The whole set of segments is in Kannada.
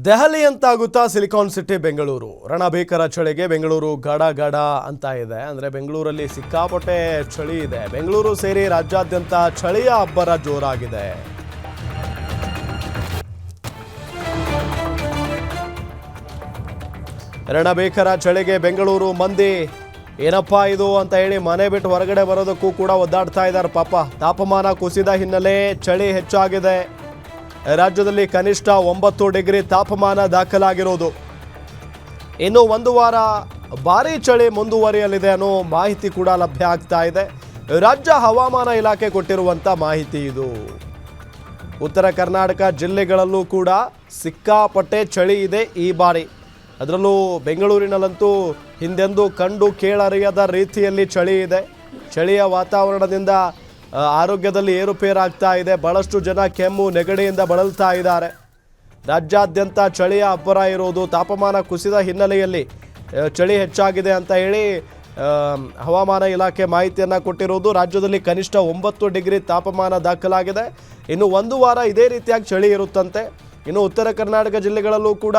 ದೆಹಲಿ ಅಂತಾಗುತ್ತಾ ಸಿಲಿಕಾನ್ ಸಿಟಿ ಬೆಂಗಳೂರು ರಣಭೀಕರ ಚಳಿಗೆ ಬೆಂಗಳೂರು ಗಡ ಗಡ ಅಂತ ಇದೆ. ಅಂದರೆ ಬೆಂಗಳೂರಲ್ಲಿ ಸಿಕ್ಕಾಪಟ್ಟೆ ಚಳಿ ಇದೆ. ಬೆಂಗಳೂರು ಸೇರಿ ರಾಜ್ಯಾದ್ಯಂತ ಚಳಿಯ ಅಬ್ಬರ ಜೋರಾಗಿದೆ. ರಣಭೀಕರ ಚಳಿಗೆ ಬೆಂಗಳೂರು ಮಂದಿ ಏನಪ್ಪಾ ಇದು ಅಂತ ಹೇಳಿ ಮನೆ ಬಿಟ್ಟು ಹೊರಗಡೆ ಬರೋದಕ್ಕೂ ಕೂಡ ಒದ್ದಾಡ್ತಾ ಇದ್ದಾರೆ ಪಾಪ. ತಾಪಮಾನ ಕುಸಿದ ಹಿನ್ನೆಲೆ ಚಳಿ ಹೆಚ್ಚಾಗಿದೆ. ರಾಜ್ಯದಲ್ಲಿ ಕನಿಷ್ಠ 9 ಡಿಗ್ರಿ ತಾಪಮಾನ ದಾಖಲಾಗಿರೋದು. ಇನ್ನು ಒಂದು ವಾರ ಭಾರೀ ಚಳಿ ಮುಂದುವರಿಯಲಿದೆ ಅನ್ನೋ ಮಾಹಿತಿ ಕೂಡ ಲಭ್ಯ ಆಗ್ತಾ ಇದೆ. ರಾಜ್ಯ ಹವಾಮಾನ ಇಲಾಖೆ ಕೊಟ್ಟಿರುವಂಥ ಮಾಹಿತಿ ಇದು. ಉತ್ತರ ಕರ್ನಾಟಕ ಜಿಲ್ಲೆಗಳಲ್ಲೂ ಕೂಡ ಸಿಕ್ಕಾಪಟ್ಟೆ ಚಳಿ ಇದೆ ಈ ಬಾರಿ. ಅದರಲ್ಲೂ ಬೆಂಗಳೂರಿನಲ್ಲಂತೂ ಹಿಂದೆಂದೂ ಕಂಡು ಕೇಳರಿಯದ ರೀತಿಯಲ್ಲಿ ಚಳಿ ಇದೆ. ಚಳಿಯ ವಾತಾವರಣದಿಂದ ಆರೋಗ್ಯದಲ್ಲಿ ಏರುಪೇರಾಗ್ತಾ ಇದೆ. ಬಹಳಷ್ಟು ಜನ ಕೆಮ್ಮು ನೆಗಡಿಯಿಂದ ಬಳಲ್ತಾ ಇದ್ದಾರೆ. ರಾಜ್ಯಾದ್ಯಂತ ಚಳಿಯ ಅಬ್ಬರ ಇರೋದು, ತಾಪಮಾನ ಕುಸಿದ ಹಿನ್ನೆಲೆಯಲ್ಲಿ ಚಳಿ ಹೆಚ್ಚಾಗಿದೆ ಅಂತ ಹೇಳಿ ಹವಾಮಾನ ಇಲಾಖೆ ಮಾಹಿತಿಯನ್ನು ಕೊಟ್ಟಿರೋದು. ರಾಜ್ಯದಲ್ಲಿ ಕನಿಷ್ಠ 9 ಡಿಗ್ರಿ ತಾಪಮಾನ ದಾಖಲಾಗಿದೆ. ಇನ್ನು ಒಂದು ವಾರ ಇದೇ ರೀತಿಯಾಗಿ ಚಳಿ ಇರುತ್ತಂತೆ. ಇನ್ನು ಉತ್ತರ ಕರ್ನಾಟಕ ಜಿಲ್ಲೆಗಳಲ್ಲೂ ಕೂಡ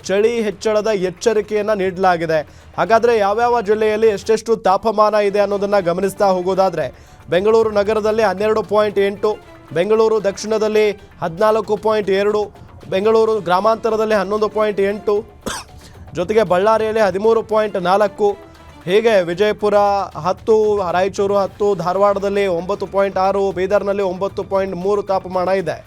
ಚಳಿ ಹೆಚ್ಚಳದ ಎಚ್ಚರಿಕೆಯನ್ನು ನೀಡಲಾಗಿದೆ. ಹಾಗಾದರೆ ಯಾವ್ಯಾವ ಜಿಲ್ಲೆಯಲ್ಲಿ ಎಷ್ಟೆಷ್ಟು ತಾಪಮಾನ ಇದೆ ಅನ್ನೋದನ್ನು ಗಮನಿಸ್ತಾ ಹೋಗೋದಾದರೆ, ಬೆಂಗಳೂರು ನಗರದಲ್ಲಿ 12.8, ಬೆಂಗಳೂರು ದಕ್ಷಿಣದಲ್ಲಿ 14.2, ಬೆಂಗಳೂರು ಗ್ರಾಮಾಂತರದಲ್ಲಿ 11.8, ಜೊತೆಗೆ ಬಳ್ಳಾರಿಯಲ್ಲಿ 13.4, ಹೀಗೆ ವಿಜಯಪುರ 10, ರಾಯಚೂರು 10, ಧಾರವಾಡದಲ್ಲಿ 9.6, ಬೀದರ್ನಲ್ಲಿ 9.3 ತಾಪಮಾನ ಇದೆ.